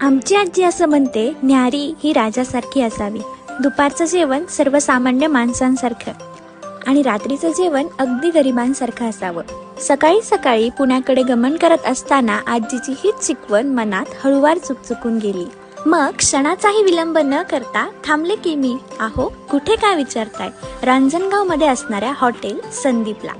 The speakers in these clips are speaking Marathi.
आमची आजी असं म्हणते, न्याहारी ही राजासारखी असावी. दुपारचं जेवण सर्वसामान्य माणसांसारखं आणि रात्रीचं जेवण अगदी गरिबांसारखं असावं. सकाळी सकाळी पुण्याकडे गमन करत असताना आजीची हीच शिकवण मनात हळूवार चुकचुकून गेली. मग क्षणाचाही विलंब न करता थांबले की मी, आहो कुठे काय विचारताय, रांजणगाव मध्ये असणाऱ्या हॉटेल संदीपला.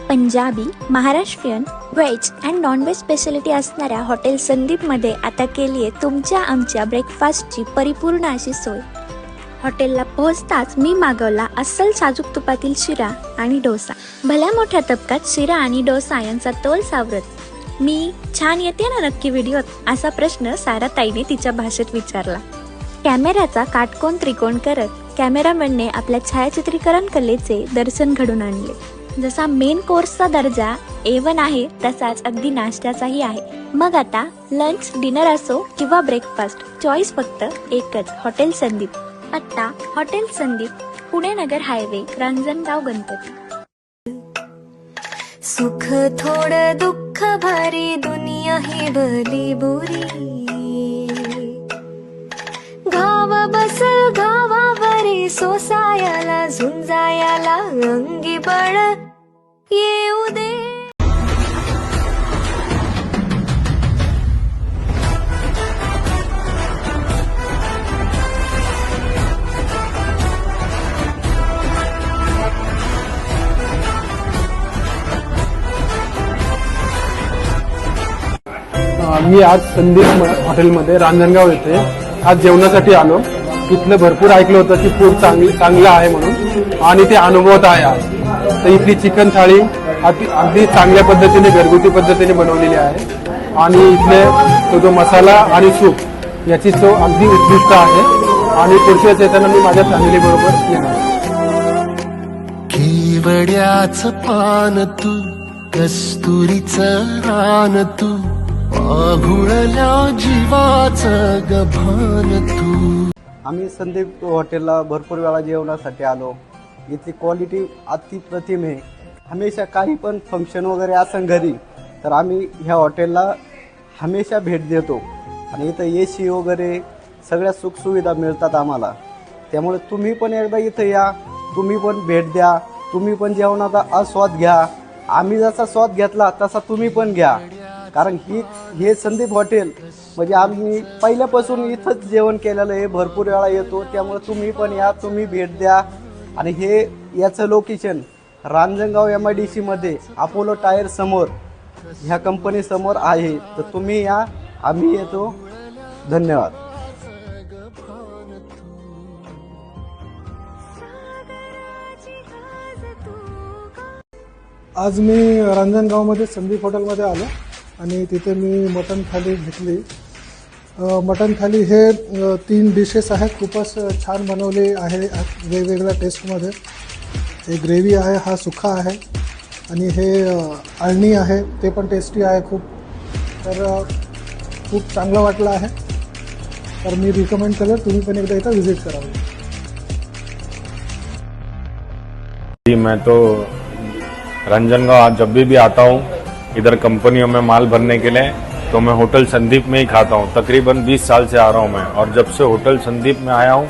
Punjabi, Maharashtrian, veg and non veg speciality असणाऱ्या हॉटेल संदीपमध्ये आता केली आहे तुमच्या आमच्या ब्रेकफास्टची परिपूर्ण अशी सोय. हॉटेलला पोहोचताच मी मागवला अस्सल साजूक तुपातील शिरा आणि डोसा. भल्या मोठ्या तबकात शिरा आणि डोसा यांचा तोल सावरत, मी छान येते ना नक्की व्हिडिओत, असा प्रश्न सारा ताईने तिच्या भाषेत विचारला. कॅमेऱ्याचा काटकोन त्रिकोण करत कॅमेरामॅनने आपल्या छायाचित्रीकरण कलेचे दर्शन घडून आणले. जसा मेन कोर्सचा दर्जा A1 आहे तसाच अगदी नाश्त्याचाही आहे. मग आता लंच डिनर असो किंवा ब्रेकफास्ट, चॉईस फक्त एकच, हॉटेल संदीप. पत्ता हॉटेल संदीप, पुणे नगर हायवे, रांजणगाव गणपती. सुख थोडं दुःख भारी, दुनिया ही भली बुरी. गाव बसल गावावरी, सोसायाला झुंजायाला अंगी बळ येऊ दे. मी आज संदीप हॉटेलमध्ये रांजणगाव येथे आज जेवणासाठी आलो. इथलं भरपूर ऐकलं होतं की फूड चांगलं आहे म्हणून, आणि ते अनुभवत आहे आज. तर इथली चिकन थाळी अगदी चांगल्या पद्धतीने, घरगुती पद्धतीने बनवलेली आहे. आणि इथले तो जो मसाला आणि सूप याची चव अगदी उत्कृष्ट आहे. आणि पुढच्या वेळेस येताना मी माझ्या फॅमिली बरोबर येणार. केवड्याचं पान तू, कस्तुरीचं रान तू, आघुळल्या जीवाचं गभान तू. आम्ही संदीप हॉटेलला भरपूर वेळा जेवणासाठी आलो. इथली क्वालिटी अतिप्रतिम आहे. हमेशा काही पण फंक्शन वगैरे असेल घरी तर आम्ही ह्या हॉटेलला हमेशा भेट देतो. आणि इथं AC वगैरे सगळ्या सुखसुविधा मिळतात आम्हाला. त्यामुळे तुम्ही पण एकदा इथं या, तुम्ही पण भेट द्या, तुम्ही पण जेवणाचा आस्वाद घ्या. आम्ही जसा स्वाद घेतला तसा तुम्ही पण घ्या. कारण हे संदीप हॉटेल म्हणजे आम्ही पहिल्यापासून इथंच जेवण केलेलं आहे, भरपूर वेळा येतो. त्यामुळे तुम्ही पण या, तुम्ही भेट द्या. आणि हे याचं लोकेशन रांजणगाव MIDC मध्ये अपोलो टायर समोर, ह्या कंपनी समोर आहे. तर तुम्ही या, आम्ही येतो. धन्यवाद. आज मी रांजणगावमध्ये संदीप हॉटेलमध्ये आलो आणि तिथे मी मटण थाली घेतली. मटण थाली हे 3 डिशेस आहेत, खूपच छान बनवले आहे वेगवेगळ्या टेस्टमध्ये. हे ग्रेव्ही आहे, हा सुखा आहे, आणि हे अळणी आहे, ते पण टेस्टी आहे खूप. तर खूप चांगलं वाटलं आहे. तर मी रिकमेंड केलं तुम्ही पण एकदा इथं विजिट करावं. मैं तो रांजणगांव जब भी आता हूँ इधर कंपनियों में माल भरने के लिए, तो मैं होटल संदीप में ही खाता हूँ. तकरीबन 20 साल से आ रहा हूँ मैं, और जब से होटल संदीप में आया हूँ,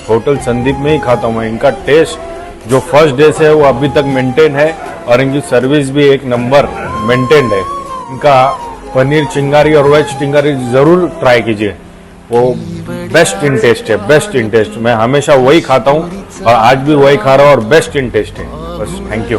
होटल संदीप में ही खाता हूँ मैं. इनका टेस्ट जो फर्स्ट डे से है वो अभी तक मेंटेन है, और इनकी सर्विस भी एक नंबर मेंटेन्ड है. इनका पनीर चिंगारी और वेज चिंगारी जरूर ट्राई कीजिए, वो बेस्ट इन टेस्ट है, बेस्ट इन टेस्ट. मैं हमेशा वही खाता हूँ और आज भी वही खा रहा हूँ, और बेस्ट इन टेस्ट है. बस, थैंक यू.